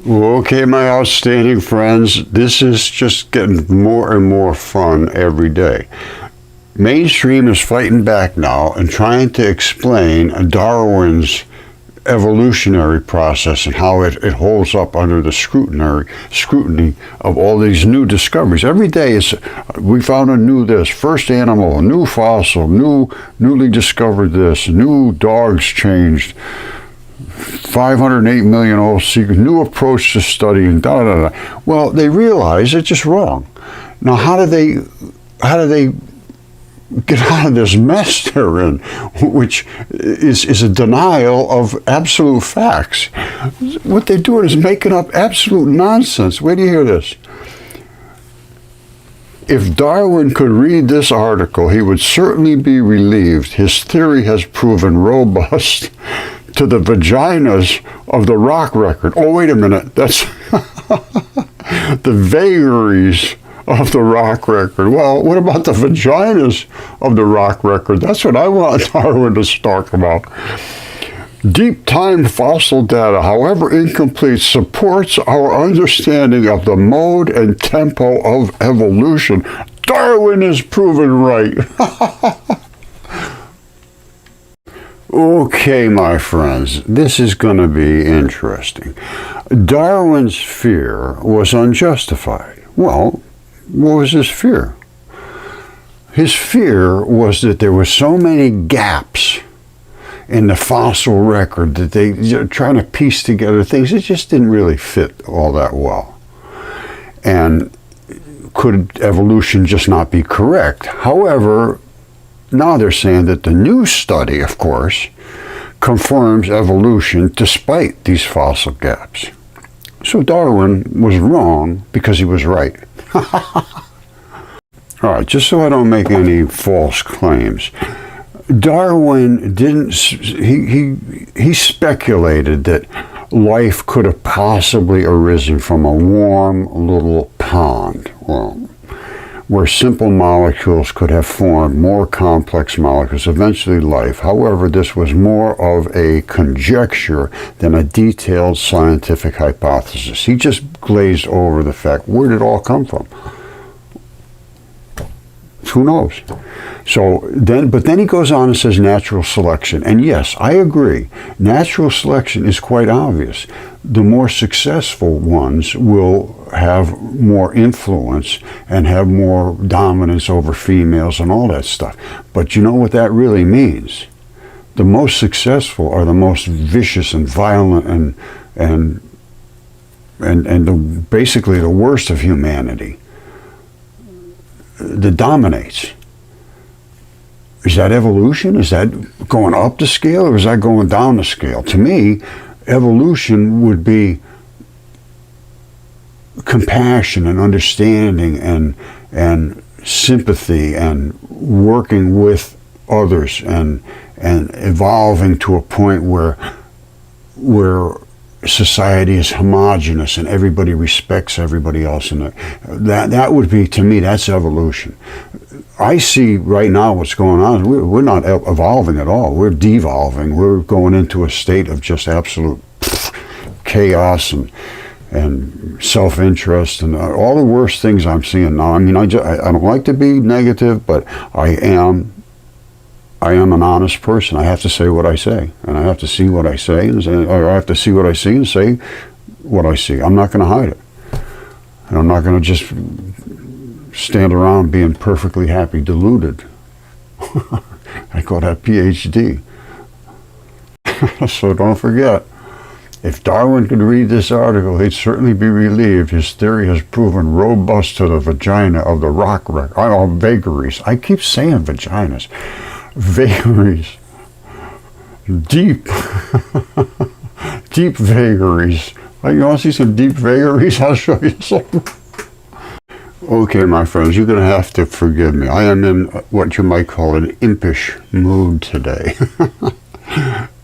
Okay, my outstanding friends, this is just getting more and more fun every day. Mainstream is fighting back now and trying to explain Darwin's evolutionary process and how it holds up under the scrutiny of all these new discoveries. Every day we found a new this, first animal, a new fossil, newly discovered this, new dogs changed, 508 million old secret, new approach to studying, da da da. Well, they realize it's just wrong. Now, how do they get out of this mess they're in, which is a denial of absolute facts? What they're doing is making up absolute nonsense. Where do you hear this? If Darwin could read this article, he would certainly be relieved. His theory has proven robust to the vaginas of the rock record. Oh, wait a minute. That's the vagaries of the rock record. Well, what about the vaginas of the rock record? That's what I want Darwin to talk about. Deep time fossil data, however incomplete, supports our understanding of the mode and tempo of evolution. Darwin is proven right. Okay, my friends, this is going to be interesting. Darwin's fear was unjustified. Well, what was his fear? His fear was that there were so many gaps in the fossil record that they're trying to piece together things that just didn't really fit all that well. And could evolution just not be correct? However, now they're saying that the new study, of course, confirms evolution despite these fossil gaps. So Darwin was wrong because he was right. All right, just so I don't make any false claims. Darwin didn't, he speculated that life could have possibly arisen from a warm little pond, well, where simple molecules could have formed more complex molecules, eventually life. However, this was more of a conjecture than a detailed scientific hypothesis. He just glazed over the fact, where did it all come from? Who knows? But then he goes on and says natural selection. And yes, I agree. Natural selection is quite obvious. The more successful ones will have more influence and have more dominance over females and all that stuff. But you know what that really means? The most successful are the most vicious and violent and basically the worst of humanity that dominates. Is that evolution? Is that going up the scale, or is that going down the scale? To me, evolution would be compassion and understanding and sympathy and working with others and evolving to a point where society is homogenous and everybody respects everybody else, and that would be, to me, that's evolution. I see right now what's going on. We're not evolving at all. We're devolving. We're going into a state of just absolute chaos and self-interest and all the worst things I'm seeing now. I mean, I don't like to be negative, but I am an honest person. I have to say what I say, and I have to see what I say, or I have to see what I see and say what I see. I'm not going to hide it. And I'm not going to just stand around being perfectly happy, deluded. I call that PhD. So don't forget, if Darwin could read this article, he'd certainly be relieved. His theory has proven robust to the vagina of the rock record. Vagaries. I keep saying vaginas. Vagaries. Deep. Deep vagaries. You want to see some deep vagaries? I'll show you some. Okay, my friends, you're going to have to forgive me. I am in what you might call an impish mood today.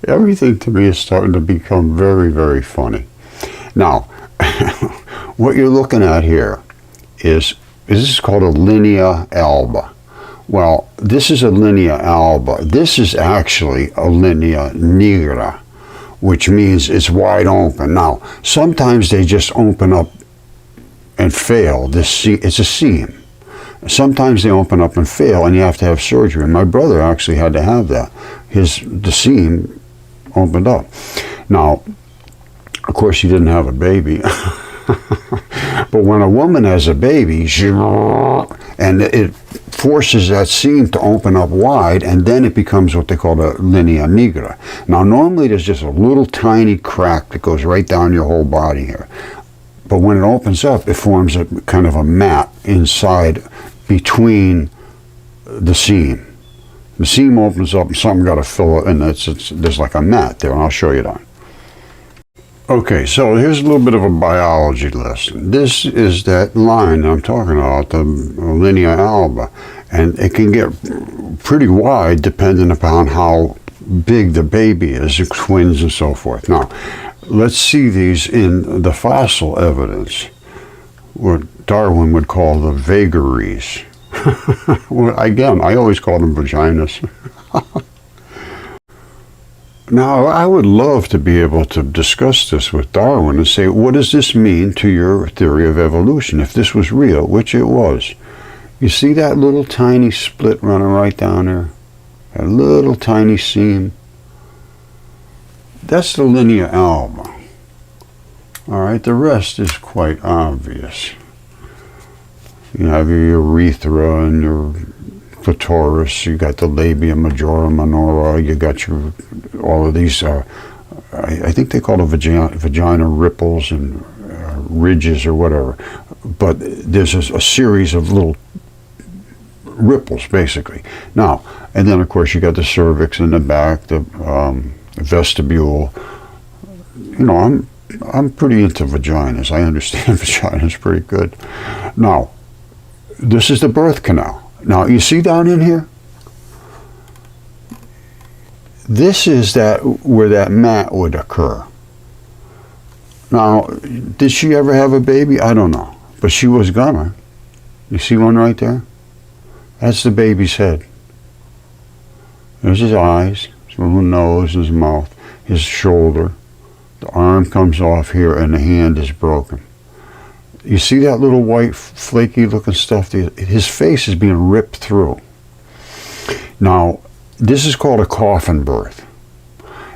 Everything to me is starting to become very, very funny. Now, what you're looking at here is this is called a linea alba. Well, this is a linea alba. This is actually a linea nigra. which means it's wide open. Now, sometimes they just open up and fail. It's a seam. Sometimes they open up and fail, and you have to have surgery. And my brother actually had to have that. The seam opened up. Now, of course, he didn't have a baby. But when a woman has a baby, and it forces that seam to open up wide, and then it becomes what they call a linea nigra. Now, normally there's just a little tiny crack that goes right down your whole body here. But when it opens up, it forms a kind of a mat inside between the seam. The seam opens up and something got to fill it, and there's like a mat there, and I'll show you that. Okay, so here's a little bit of a biology lesson. This is that line I'm talking about, the linea alba, and it can get pretty wide depending upon how big the baby is, twins and so forth. Now, let's see these in the fossil evidence, what Darwin would call the vagaries. Well, again, I always call them vaginas. Now, I would love to be able to discuss this with Darwin and say, what does this mean to your theory of evolution? If this was real, which it was. You see that little tiny split running right down there? That little tiny seam? That's the linea alba. All right, the rest is quite obvious. You have your urethra and your clitoris, you got the labia majora minora, you got all of these, I think they call it vagina ripples and ridges or whatever, but there's a series of little ripples basically. Now, and then of course you got the cervix in the back, the vestibule. You know, I'm pretty into vaginas. I understand vaginas pretty good. Now, this is the birth canal. Now, you see down in here? This is where that mat would occur. Now, did she ever have a baby? I don't know. But she was gonna. You see one right there? That's the baby's head. There's his eyes, his little nose, his mouth, his shoulder. The arm comes off here and the hand is broken. You see that little white flaky looking stuff? His face is being ripped through. Now, this is called a coffin birth.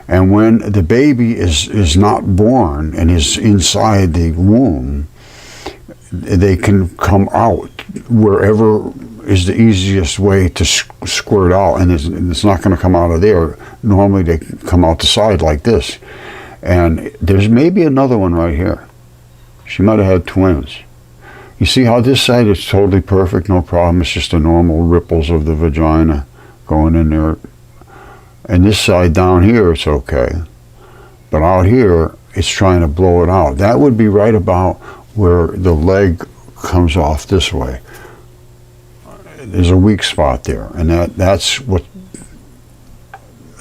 And when the baby is not born and is inside the womb, they can come out wherever is the easiest way to squirt out, and it's not going to come out of there. Normally they come out the side like this. And there's maybe another one right here. She might have had twins. You see how this side is totally perfect, no problem. It's just the normal ripples of the vagina going in there. And this side down here, it's okay. But out here, it's trying to blow it out. That would be right about where the leg comes off this way. There's a weak spot there. And that's what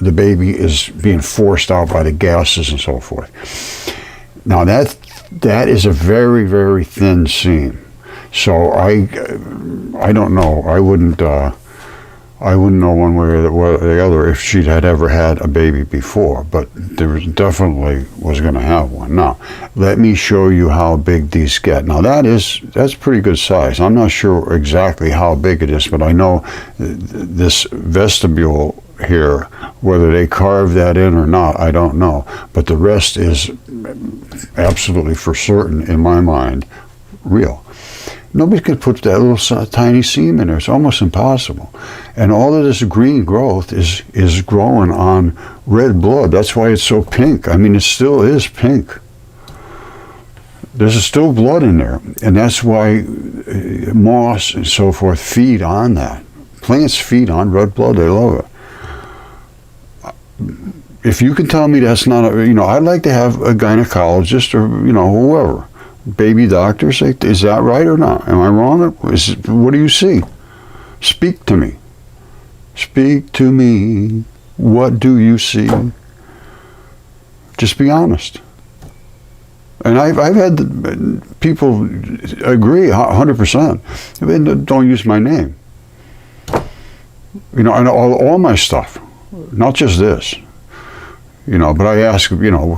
the baby is being forced out by the gases and so forth. Now that is a very, very thin seam. So I don't know. I wouldn't know one way or the other if she had ever had a baby before, but there definitely was going to have one. Now, let me show you how big these get. Now that's pretty good size. I'm not sure exactly how big it is, but I know this vestibule here, whether they carved that in or not, I don't know. But the rest is absolutely for certain, in my mind, real. Nobody could put that little tiny seam in there. It's almost impossible. And all of this green growth is growing on red blood. That's why it's so pink. I mean, it still is pink. There's still blood in there. And that's why moss and so forth feed on that. Plants feed on red blood. They love it. If you can tell me that's not I'd like to have a gynecologist or, whoever, baby doctor say, is that right or not? Am I wrong? What do you see? Speak to me. Speak to me. What do you see? Just be honest. And I've had people agree 100%. Don't use my name. And all my stuff, not just this. But I ask, whatever,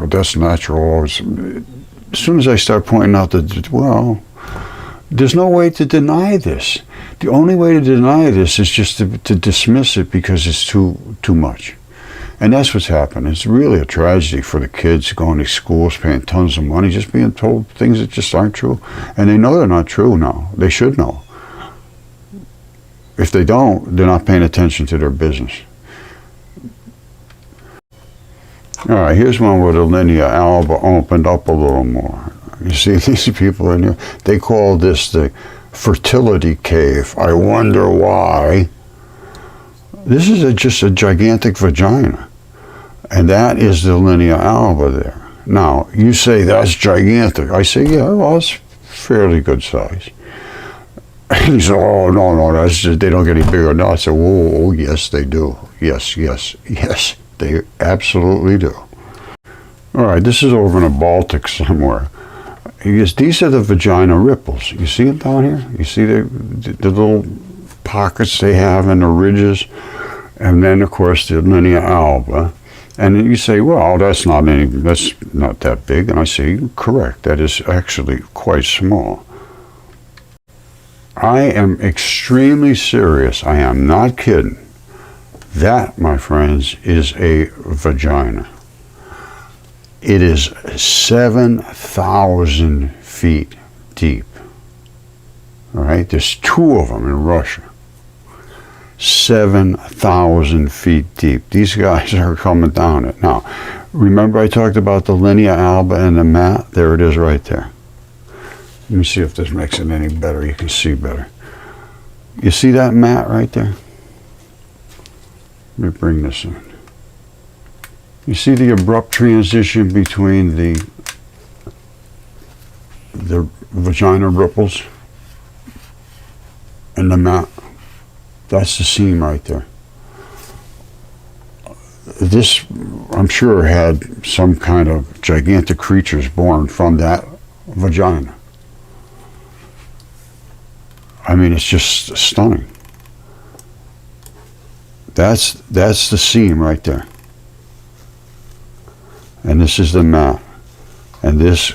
that's natural. As soon as I start pointing out that, well, there's no way to deny this. The only way to deny this is just to dismiss it because it's too much. And that's what's happened. It's really a tragedy for the kids going to schools, paying tons of money, just being told things that just aren't true. And they know they're not true now. They should know. If they don't, they're not paying attention to their business. All right, here's one where the linea alba opened up a little more. You see these people in here? They call this the fertility cave. I wonder why. This is just a gigantic vagina. And that is the linea alba there. Now, you say that's gigantic. I say, yeah, well, it's fairly good size. And he said, oh, no, that's just, they don't get any bigger. No, I said, oh, yes, they do. Yes, they absolutely do. All right, this is over in the Baltic somewhere. These are the vagina ripples. You see them down here? You see the little pockets they have in the ridges? And then, of course, the linea alba. And you say, well, that's not that big. And I say, correct, that is actually quite small. I am extremely serious. I am not kidding. That, my friends, is a vagina. It is 7,000 feet deep. All right, there's 2 of them in Russia. 7,000 feet deep. These guys are coming down it. Now, remember I talked about the linea alba and the mat? There it is right there. Let me see if this makes it any better. You can see better. You see that mat right there? Let me bring this in. You see the abrupt transition between the vagina ripples and the mat? That's the seam right there. This, I'm sure, had some kind of gigantic creatures born from that vagina. I mean, it's just stunning. That's the seam right there. And this is the mat. And this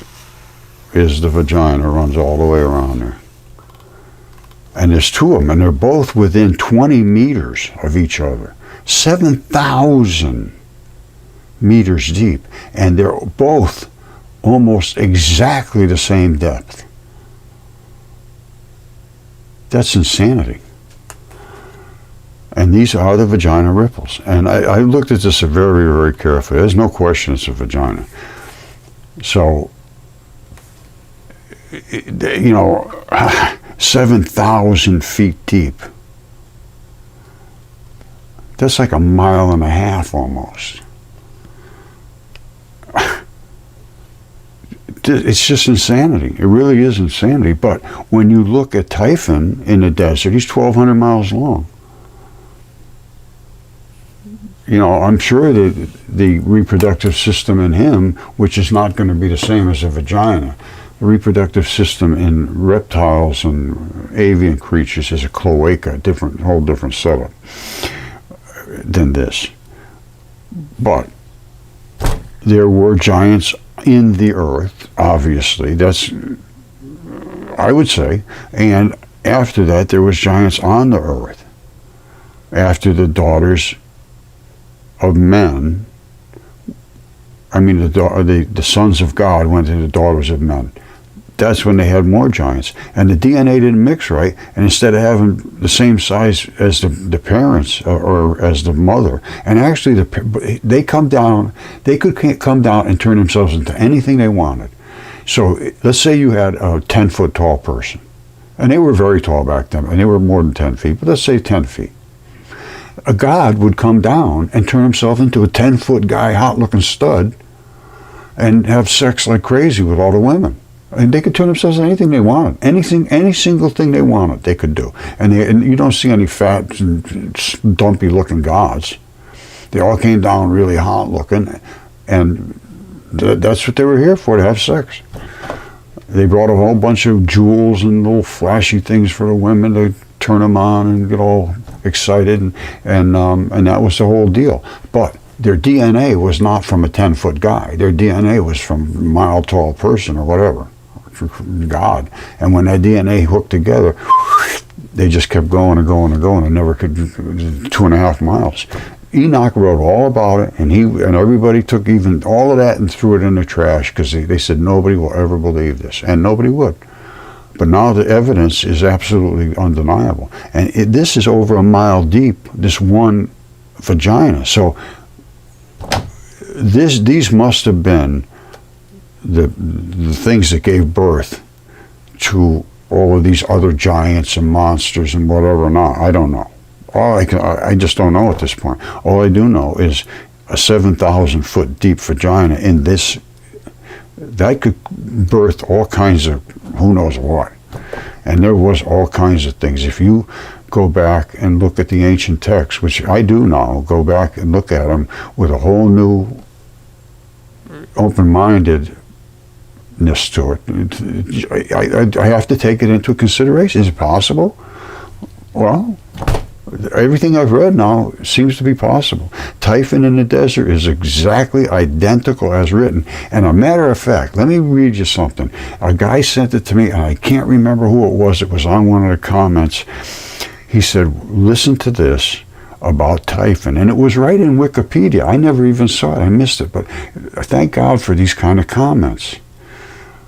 is the vagina, runs all the way around there. And there's 2 of them, and they're both within 20 meters of each other. 7,000 meters deep. And they're both almost exactly the same depth. That's insanity. And these are the vagina ripples. And I looked at this very, very carefully. There's no question it's a vagina. So, 7,000 feet deep. That's like 1.5 miles almost. It's just insanity. It really is insanity. But when you look at Typhon in the desert, he's 1,200 miles long. I'm sure that the reproductive system in him, which is not going to be the same as a vagina, the reproductive system in reptiles and avian creatures is a cloaca, whole different setup than this. But there were giants in the earth, obviously. That's, I would say. And after that, there was giants on the earth. After the daughters of men, the sons of God went to the daughters of men. That's when they had more giants. And the DNA didn't mix right, and instead of having the same size as the parents or as the mother, and actually they could come down and turn themselves into anything they wanted. So let's say you had a 10-foot tall person, and they were very tall back then, and they were more than 10 feet, but let's say 10 feet. A god would come down and turn himself into a 10-foot guy, hot-looking stud, and have sex like crazy with all the women. And they could turn themselves into anything they wanted. Any single thing they wanted, they could do. And you don't see any fat and dumpy-looking gods. They all came down really hot-looking, and that's what they were here for, to have sex. They brought a whole bunch of jewels and little flashy things for the women to turn them on and get all excited, and that was the whole deal. But their DNA was not from a 10-foot guy. Their DNA was from a mile-tall person or whatever, God. And when that DNA hooked together, they just kept going and going and going and never could, 2.5 miles. Enoch wrote all about it, and everybody took even all of that and threw it in the trash because they said nobody will ever believe this, and nobody would. But now the evidence is absolutely undeniable, and this is over a mile deep, this one vagina. So these must have been the things that gave birth to all of these other giants and monsters and whatever. Not, I don't know. I just don't know at this point. All I do know is a 7,000-foot deep vagina in this, that could birth all kinds of who knows what. And there was all kinds of things. If you go back and look at the ancient texts, which I do now, go back and look at them with a whole new open-mindedness to it. I have to take it into consideration. Is it possible? Well, everything I've read now seems to be possible. Typhon in the desert is exactly identical as written. And a matter of fact, let me read you something. A guy sent it to me, and I can't remember who it was. It was on one of the comments. He said, listen to this about Typhon. And it was right in Wikipedia. I never even saw it. I missed it. But thank God for these kind of comments.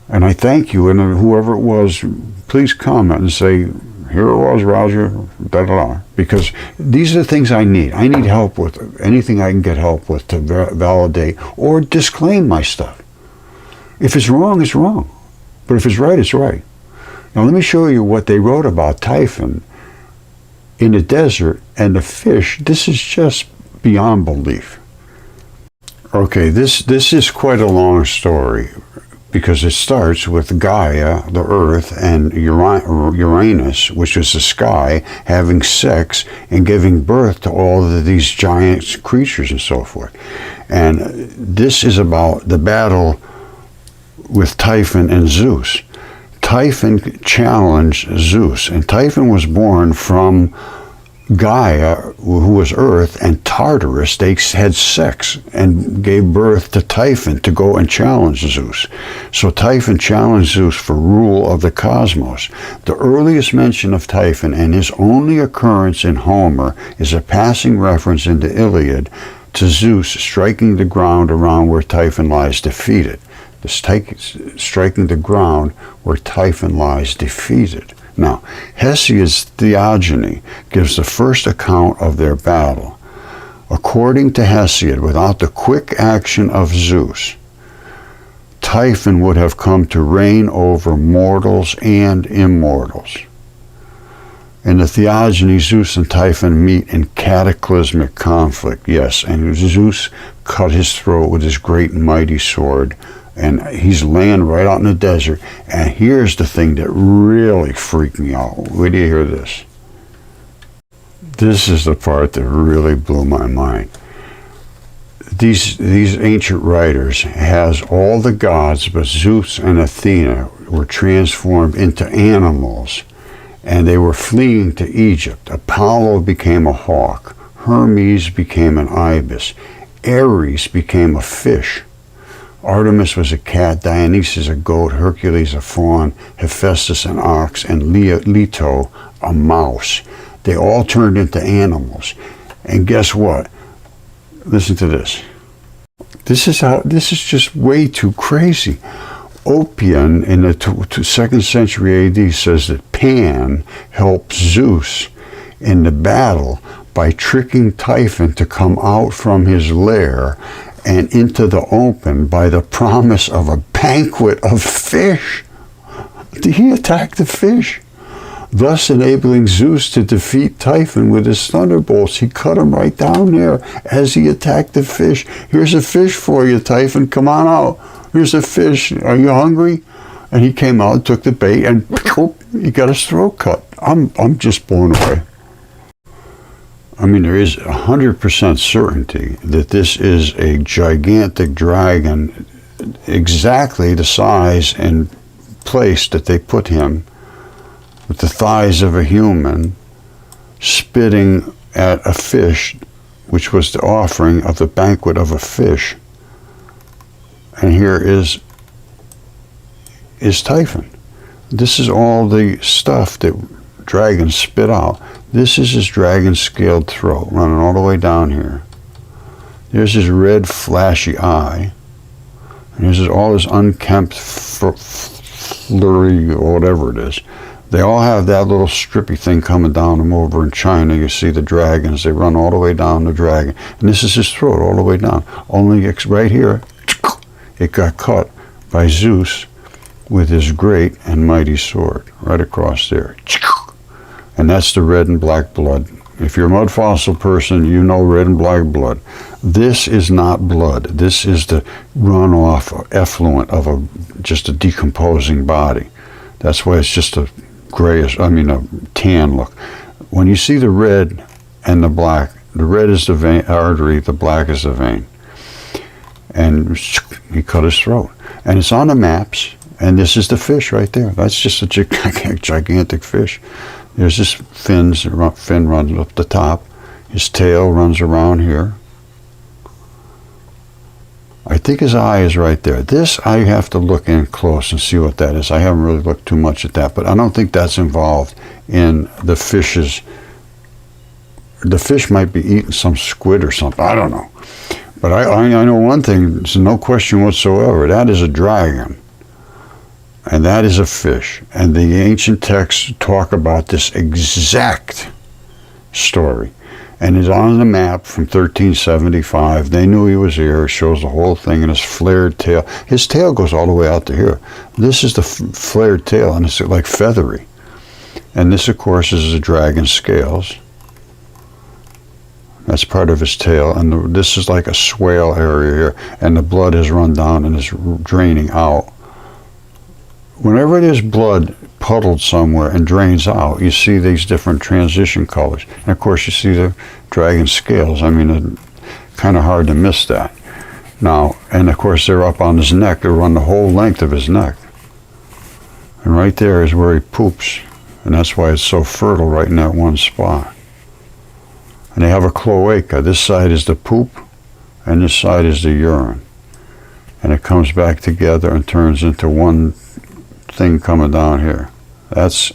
And I thank you, and whoever it was, please comment and say, here it was, Roger, da-da-da. Because these are the things I need. I need help with anything I can get help with to validate or disclaim my stuff. If it's wrong, it's wrong. But if it's right, it's right. Now let me show you what they wrote about Typhon in the desert and the fish. This is just beyond belief. Okay, this is quite a long story, because it starts with Gaia, the earth, and Uranus, which is the sky, having sex and giving birth to all of these giant creatures and so forth. And this is about the battle with Typhon and Zeus. Typhon challenged Zeus, and Typhon was born from Gaia, who was Earth, and Tartarus. They had sex and gave birth to Typhon to go and challenge Zeus. So Typhon challenged Zeus for rule of the cosmos. The earliest mention of Typhon and his only occurrence in Homer is a passing reference in the Iliad to Zeus striking the ground around where Typhon lies defeated. Striking the ground where Typhon lies defeated. Now, Hesiod's Theogony gives the first account of their battle. According to Hesiod, without the quick action of Zeus, Typhon would have come to reign over mortals and immortals. In the Theogony, Zeus and Typhon meet in cataclysmic conflict, yes, and Zeus cut his throat with his great and mighty sword, and he's laying right out in the desert. And here's the thing that really freaked me out. Wait till you hear this. This is the part that really blew my mind. These ancient writers has all the gods, but Zeus and Athena were transformed into animals, and they were fleeing to Egypt. Apollo became a hawk. Hermes became an ibis. Ares became a fish. Artemis was a cat, Dionysus a goat, Hercules a fawn, Hephaestus an ox, and Leto a mouse. They all turned into animals. And guess what? Listen to this. This is just way too crazy. Oppian in the 2nd century AD says that Pan helped Zeus in the battle by tricking Typhon to come out from his lair and into the open by the promise of a banquet of fish. He attacked the fish, thus enabling Zeus to defeat Typhon with his thunderbolts. He cut him right down there as he attacked the fish. Here's a fish for you, Typhon. Come on out. Here's a fish. Are you hungry? And he came out, took the bait, and he got his throat cut. I'm just blown away. I mean, there is 100% certainty that this is a gigantic dragon, exactly the size and place that they put him, with the thighs of a human, spitting at a fish, which was the offering of the banquet of a fish. And here is Typhon. This is all the stuff that dragons spit out. This is his dragon-scaled throat running all the way down here. There's his red flashy eye. And here's all his unkempt flurry or whatever it is. They all have that little strippy thing coming down them over in China. You see the dragons. They run all the way down the dragon. And this is his throat all the way down. Only right here, it got cut by Zeus with his great and mighty sword right across there. And that's the red and black blood. If you're a Mudfossil person, you know red and black blood. This is not blood. This is the runoff effluent of just a decomposing body. That's why it's just a grayish, a tan look. When you see the red and the black, the red is the vein, artery, the black is the vein. And he cut his throat. And it's on the maps, and this is the fish right there. That's just a gigantic fish. There's his fins. Fin runs up the top. His tail runs around here. I think his eye is right there. This, I have to look in close and see what that is. I haven't really looked too much at that, but I don't think that's involved in the fish's. The fish might be eating some squid or something. I don't know. But I know one thing, there's no question whatsoever. That is a dragon. And that is a fish. And the ancient texts talk about this exact story. And it's on the map from 1375. They knew he was here. It shows the whole thing and his flared tail. His tail goes all the way out to here. This is the flared tail, and it's like feathery. And this, of course, is the dragon's scales. That's part of his tail. And this is like a swale area here. And the blood has run down and is draining out. Whenever there's blood puddled somewhere and drains out, you see these different transition colors. And of course you see the dragon scales. It's kind of hard to miss that. Now, and of course they're up on his neck. They run the whole length of his neck. And right there is where he poops. And that's why it's so fertile right in that one spot. And they have a cloaca. This side is the poop and this side is the urine. And it comes back together and turns into one thing coming down here. That's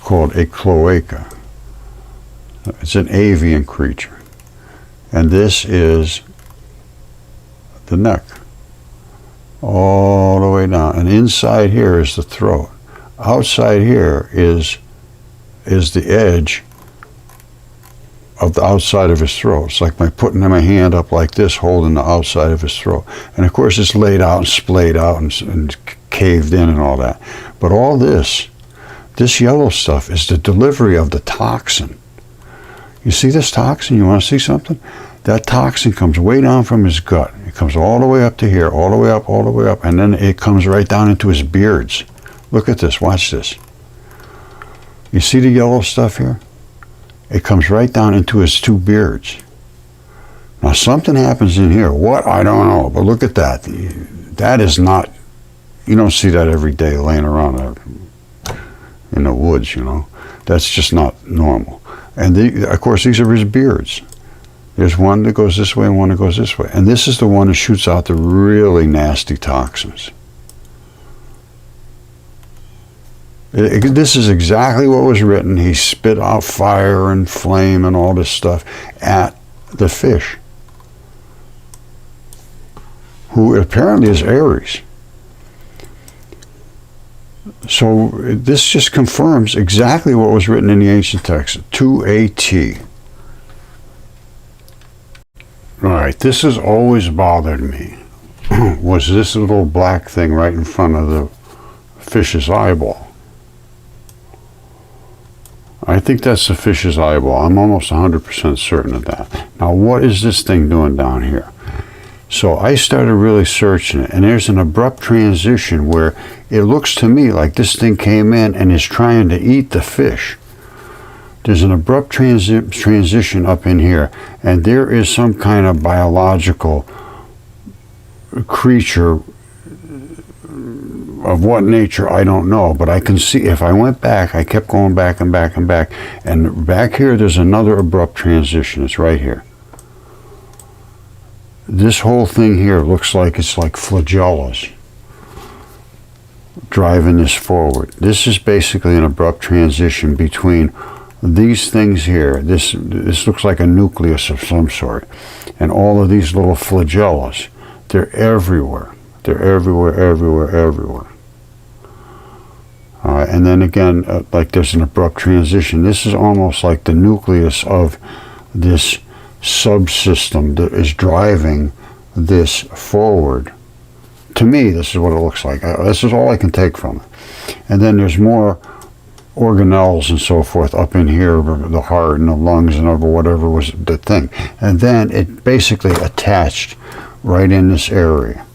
called a cloaca. It's an avian creature. And this is the neck. All the way down. And inside here is the throat. Outside here is the edge of the outside of his throat. It's like my putting my hand up like this, holding the outside of his throat. And of course it's laid out and splayed out and caved in and all that. But all this yellow stuff is the delivery of the toxin. You see this toxin? You want to see something? That toxin comes way down from his gut. It comes all the way up to here, all the way up, and then it comes right down into his beards. Look at this, watch this. You see the yellow stuff here? It comes right down into his two beards. Now something happens in here. What? I don't know. But look at that. That is not, you don't see that every day laying around in the woods, you know. That's just not normal. And of course these are his beards. There's one that goes this way and one that goes this way. And this is the one that shoots out the really nasty toxins. This is exactly what was written. He spit out fire and flame and all this stuff at the fish, who apparently is Aries. So this just confirms exactly what was written in the ancient text, to a T. All right, this has always bothered me, was this little black thing right in front of the fish's eyeball. I think that's the fish's eyeball. I'm almost 100% certain of that. Now, what is this thing doing down here? So I started really searching it, and there's an abrupt transition where it looks to me like this thing came in and is trying to eat the fish. There's an abrupt transition up in here, and there is some kind of biological creature of what nature, I don't know, but I can see, if I went back, I kept going back and back and back, and back here there's another abrupt transition. It's right here. This whole thing here looks like it's like flagellas driving this forward. This is basically an abrupt transition between these things here. This looks like a nucleus of some sort, and all of these little flagellas, they're everywhere. They're everywhere, everywhere, everywhere. And then again, like there's an abrupt transition. This is almost like the nucleus of this subsystem that is driving this forward. To me, this is what it looks like. This is all I can take from it. And then there's more organelles and so forth up in here, the heart and the lungs and whatever was the thing. And then it basically attached right in this area.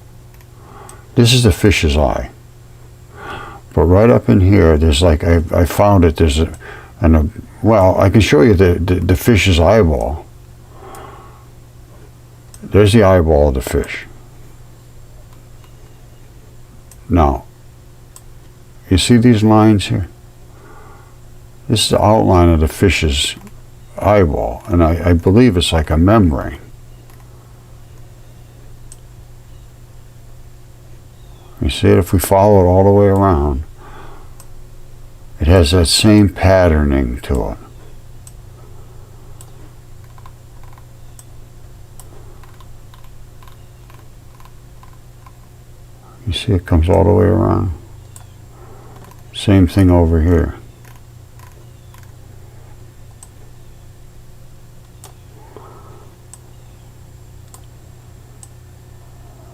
This is the fish's eye. But right up in here, there's like, I found it, there's well, I can show you the fish's eyeball. There's the eyeball of the fish. Now, you see these lines here? This is the outline of the fish's eyeball, and I believe it's like a membrane. You see it? If we follow it all the way around, it has that same patterning to it. You see it comes all the way around. Same thing over here.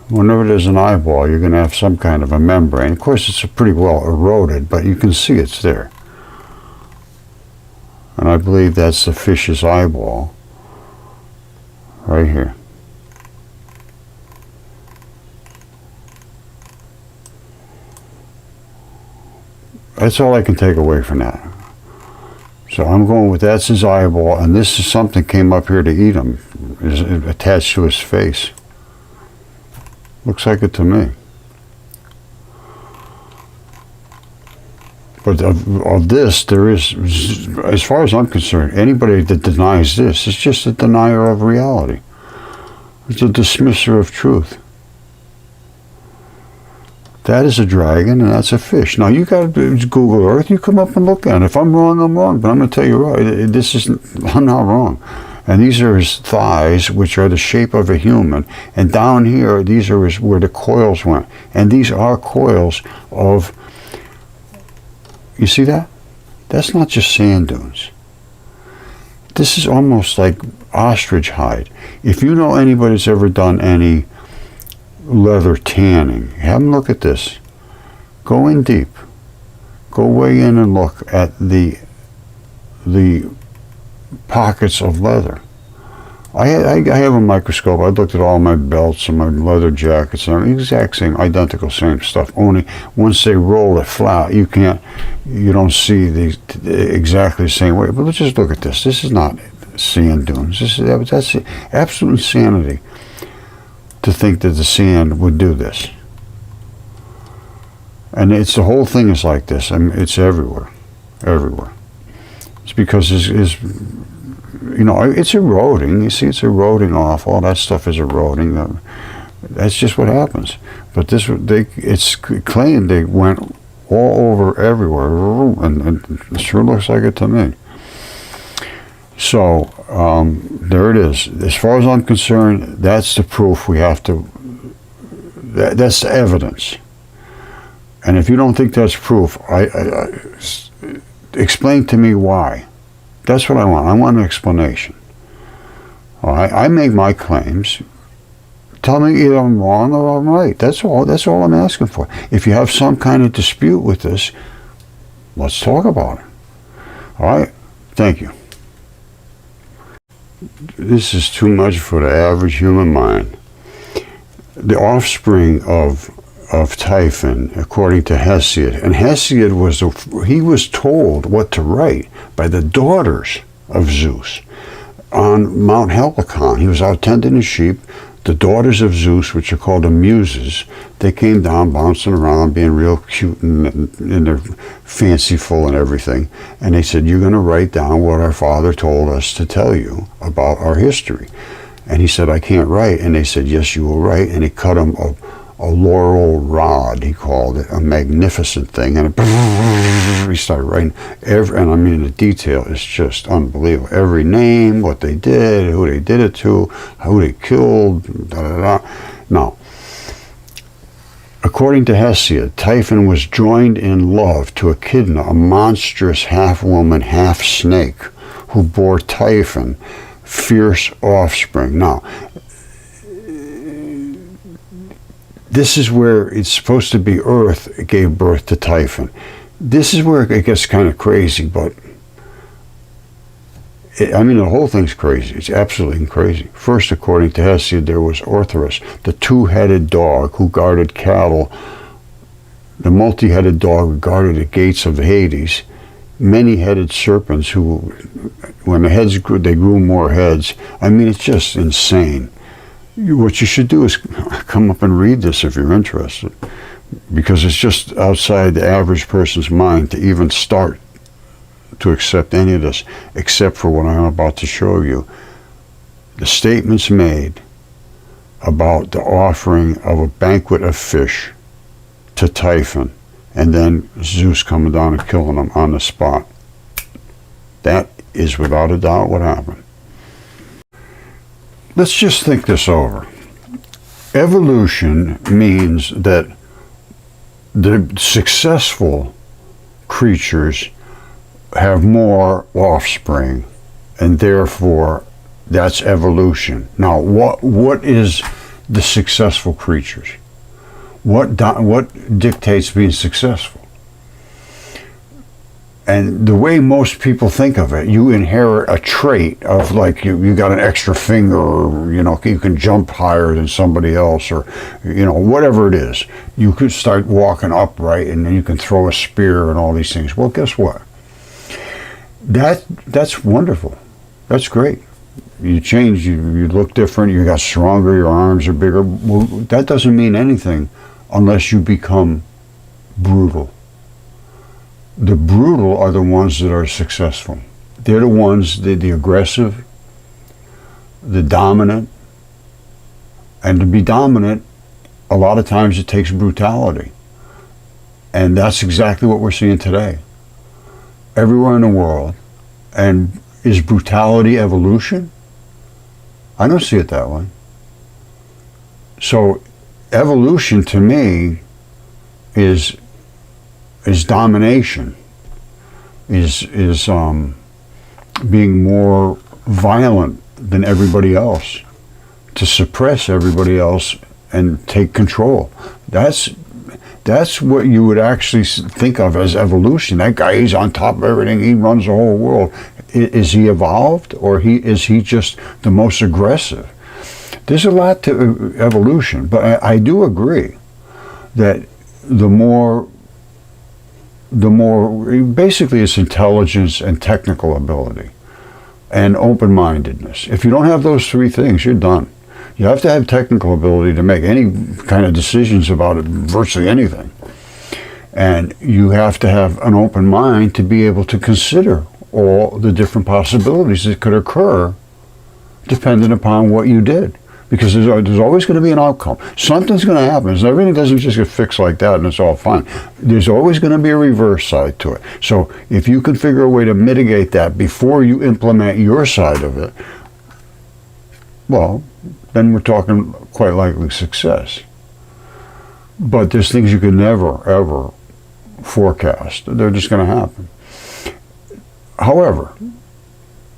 Whenever there's an eyeball, you're going to have some kind of a membrane. Of course, it's pretty well eroded, but you can see it's there. And I believe that's the fish's eyeball right here. That's all I can take away from that. So I'm going with that's his eyeball, and this is something came up here to eat him, is attached to his face. Looks like it to me. But of this, there is, as far as I'm concerned, anybody that denies this is just a denier of reality. It's a dismisser of truth. That is a dragon, and that's a fish. Now, you got to Google Earth. You come up and look at it. If I'm wrong, I'm wrong. But I'm going to tell you right. I'm not wrong. And these are his thighs, which are the shape of a human. And down here, these are where the coils went. And these are coils of, you see that? That's not just sand dunes. This is almost like ostrich hide. If you know anybody that's ever done any leather tanning, have them look at this. Go in deep. Go way in and look at the pockets of leather. I have a microscope. I looked at all my belts and my leather jackets and the exact same, identical same stuff. Only once they roll it flat, you don't see the exactly the same way. But let's just look at this. This is not sand dunes. That's absolute insanity to think that the sand would do this. And the whole thing is like this. I mean, it's everywhere, everywhere. It's because it's eroding. You see, it's eroding off. All that stuff is eroding. That's just what happens. But it's claimed they went all over everywhere, and it sure looks like it to me. So there it is. As far as I'm concerned, that's the proof we have to. That's the evidence. And if you don't think that's proof, explain to me why. That's what I want. I want an explanation. All right? I make my claims. Tell me either I'm wrong or I'm right. That's all. That's all I'm asking for. If you have some kind of dispute with this, let's talk about it. All right? Thank you. This is too much for the average human mind. The offspring of Typhon, according to Hesiod, and Hesiod was told what to write by the daughters of Zeus on Mount Helicon. He was out tending his sheep. The daughters of Zeus, which are called the Muses, they came down bouncing around, being real cute and they're fanciful and everything. And they said, you're going to write down what our father told us to tell you about our history. And he said, I can't write. And they said, yes, you will write. And he cut him a laurel rod, he called it, a magnificent thing. And he started writing, and I mean, the detail is just unbelievable. Every name, what they did, who they did it to, who they killed, da da da. Now, according to Hesiod, Typhon was joined in love to Echidna, a monstrous half-woman, half-snake, who bore Typhon fierce offspring. Now, this is where it's supposed to be Earth gave birth to Typhon. This is where it gets kind of crazy, but I mean, the whole thing's crazy. It's absolutely crazy. First, according to Hesiod, there was Ortherus, the two-headed dog who guarded cattle, the multi-headed dog who guarded the gates of Hades, many-headed serpents who, when the heads grew, they grew more heads. I mean, it's just insane. What you should do is come up and read this if you're interested, because it's just outside the average person's mind to even start to accept any of this, except for what I'm about to show you. The statements made about the offering of a banquet of fish to Typhon, and then Zeus coming down and killing him on the spot. That is without a doubt what happened. Let's just think this over. Evolution means that the successful creatures have more offspring, and therefore that's evolution. Now, what is the successful creatures? What dictates being successful? And the way most people think of it, you inherit a trait of, like, you got an extra finger, or, you can jump higher than somebody else, or, whatever it is. You could start walking upright, and then you can throw a spear and all these things. Well, guess what? That's wonderful. That's great. You change, you look different, you got stronger, your arms are bigger. Well, that doesn't mean anything unless you become brutal. The brutal are the ones that are successful. They're the ones, the aggressive, the dominant. And to be dominant, a lot of times it takes brutality. And that's exactly what we're seeing today. Everywhere in the world. And is brutality evolution? I don't see it that way. So evolution to me is domination, is being more violent than everybody else, to suppress everybody else and take control. That's what you would actually think of as evolution. That guy, he's on top of everything. He runs the whole world. Is he evolved, or is he just the most aggressive? There's a lot to evolution, but I do agree that the more basically it's intelligence and technical ability and open-mindedness. If you don't have those three things, you're done. You have to have technical ability to make any kind of decisions about it, virtually anything. And you have to have an open mind to be able to consider all the different possibilities that could occur depending upon what you did. Because there's always going to be an outcome. Something's going to happen. So everything doesn't just get fixed like that and it's all fine. There's always going to be a reverse side to it. So if you can figure a way to mitigate that before you implement your side of it, well, then we're talking quite likely success. But there's things you can never, ever forecast. They're just going to happen. However,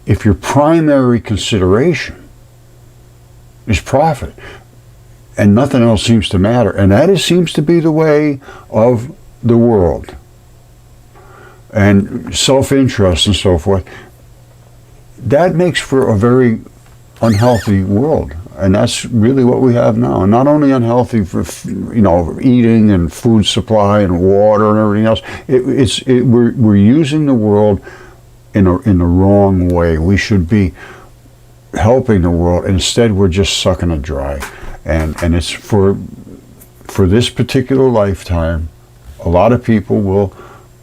if your primary consideration is profit, and nothing else seems to matter, and that seems to be the way of the world, and self-interest and so forth, that makes for a very unhealthy world. And that's really what we have now. And not only unhealthy for eating and food supply and water and everything else. We're using the world in the wrong way. We should be helping the world. Instead, we're just sucking it dry. And it's for this particular lifetime. A lot of people will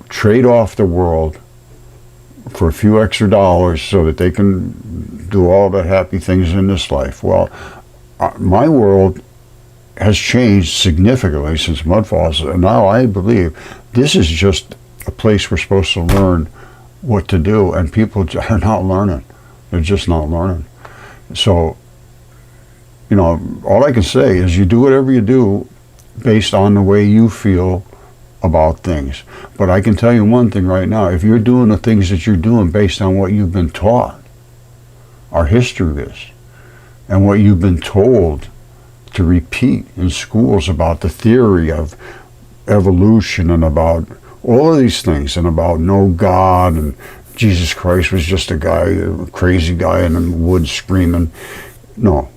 trade off the world for a few extra dollars so that they can do all the happy things in this life. Well, my world has changed significantly since Mudfossil, and now I believe this is just a place we're supposed to learn what to do, and people are not learning. They're just not learning. So, you know, all I can say is you do whatever you do based on the way you feel about things. But I can tell you one thing right now: if you're doing the things that you're doing based on what you've been taught, our history is, and what you've been told to repeat in schools about the theory of evolution and about all of these things and about no God and Jesus Christ was just a guy, a crazy guy in the woods screaming. No.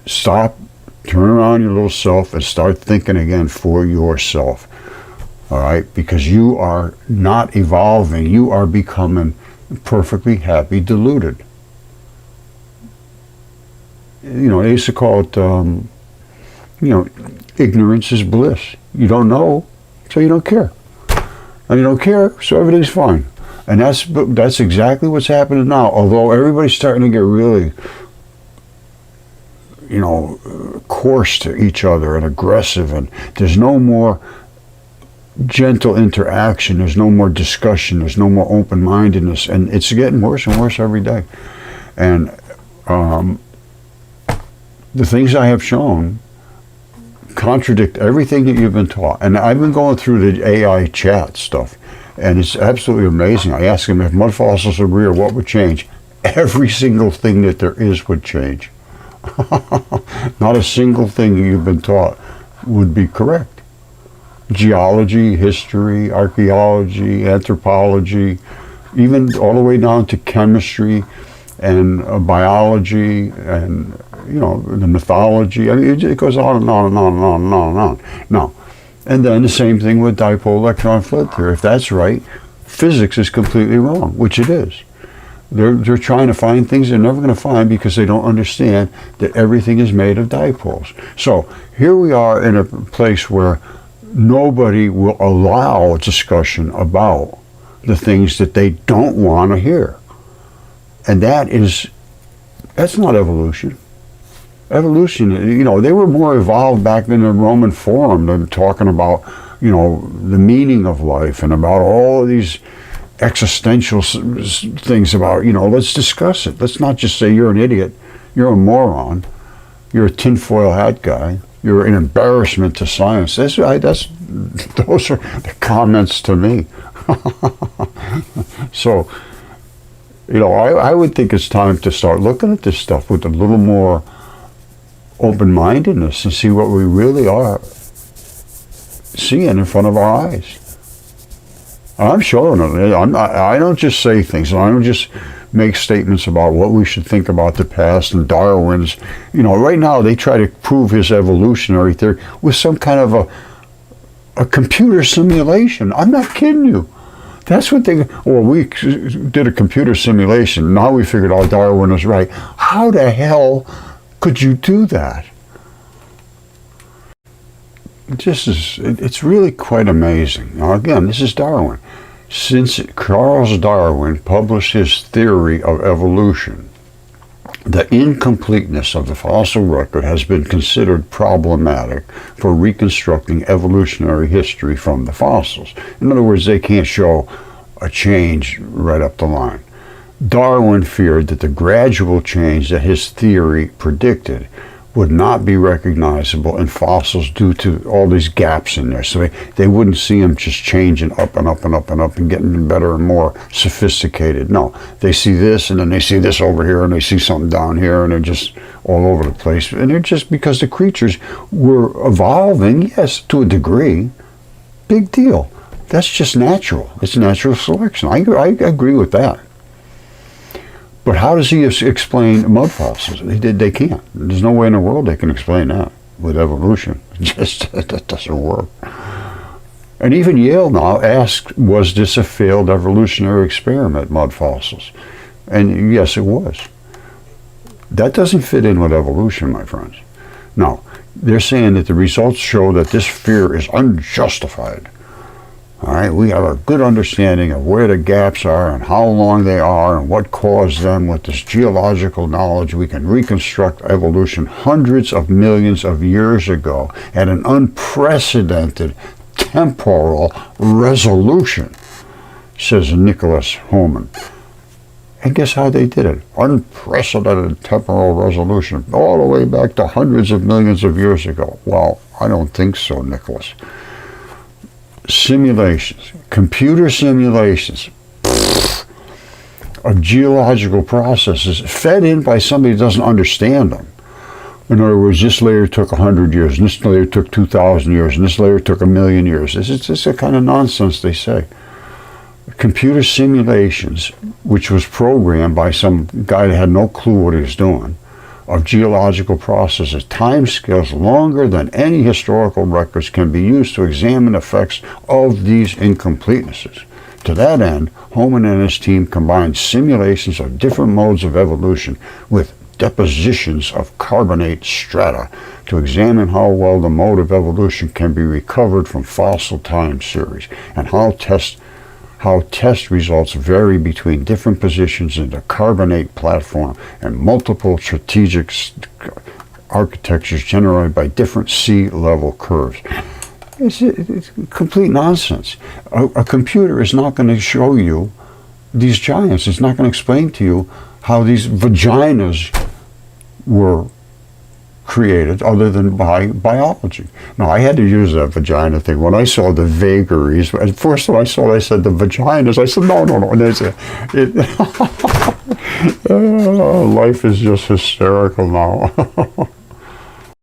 Stop, turn around your little self and start thinking again for yourself. All right? Because you are not evolving. You are becoming perfectly happy, deluded. You know, they used to call it, ignorance is bliss. You don't know, so you don't care. And you don't care, so everything's fine. And that's exactly what's happening now. Although everybody's starting to get really, coarse to each other and aggressive, and there's no more gentle interaction, there's no more discussion, there's no more open-mindedness, and it's getting worse and worse every day. And the things I have shown contradict everything that you've been taught. And I've been going through the AI chat stuff, and it's absolutely amazing. I ask them if mud fossils agree or what would change. Every single thing that there is would change. Not a single thing you've been taught would be correct. Geology, history, archaeology, anthropology, even all the way down to chemistry and biology and the mythology. I mean, it goes on and on and on and on and on and on. Now, and then the same thing with dipole electron flood theory. If that's right, physics is completely wrong, which it is. They're trying to find things they're never going to find because they don't understand that everything is made of dipoles. So here we are in a place where nobody will allow a discussion about the things that they don't want to hear. And that's not evolution. Evolution, they were more evolved back in the Roman Forum than talking about, the meaning of life and about all of these existential things about, let's discuss it. Let's not just say you're an idiot, you're a moron, you're a tinfoil hat guy, you're an embarrassment to science. Those are the comments to me. So, I would think it's time to start looking at this stuff with a little more open-mindedness and see what we really are seeing in front of our eyes. I'm showing it. I don't just say things. I don't just make statements about what we should think about the past and Darwin's. Right now they try to prove his evolutionary theory with some kind of a computer simulation. I'm not kidding you. That's what we did a computer simulation. Now we figured out Darwin was right. How the hell could you do that? It's really quite amazing. Now again, this is Darwin. Since Charles Darwin published his theory of evolution, the incompleteness of the fossil record has been considered problematic for reconstructing evolutionary history from the fossils. In other words, they can't show a change right up the line. Darwin feared that the gradual change that his theory predicted would not be recognizable in fossils due to all these gaps in there. So they wouldn't see them just changing up and up and up and up and getting better and more sophisticated. No, they see this and then they see this over here and they see something down here and they're just all over the place. And they're just because the creatures were evolving, yes, to a degree. Big deal. That's just natural. It's natural selection. I agree with that. But how does he explain mud fossils? They can't. There's no way in the world they can explain that with evolution. That doesn't work. And even Yale now asks, was this a failed evolutionary experiment, mud fossils? And yes, it was. That doesn't fit in with evolution, my friends. No, they're saying that the results show that this fear is unjustified. All right, we have a good understanding of where the gaps are and how long they are and what caused them. With this geological knowledge, we can reconstruct evolution hundreds of millions of years ago at an unprecedented temporal resolution, says Nicholas Homan. And guess how they did it? Unprecedented temporal resolution, all the way back to hundreds of millions of years ago. Well, I don't think so, Nicholas. Simulations, computer simulations of geological processes fed in by somebody who doesn't understand them. In other words, this layer took 100 years, and this layer took 2,000 years, and this layer took 1,000,000 years. This is the kind of nonsense they say. Computer simulations, which was programmed by some guy that had no clue what he was doing, of geological processes, timescales longer than any historical records, can be used to examine effects of these incompletenesses. To that end, Homan and his team combined simulations of different modes of evolution with depositions of carbonate strata to examine how well the mode of evolution can be recovered from fossil time series, and how test results vary between different positions in the carbonate platform and multiple strategic architectures generated by different sea level curves. It's complete nonsense. A computer is not going to show you these giants. It's not going to explain to you how these vaginas were created other than by biology. Now, I had to use that vagina thing when I saw the vagaries. At first, when I saw it, I said the vaginas. I said, no. And they said, life is just hysterical now.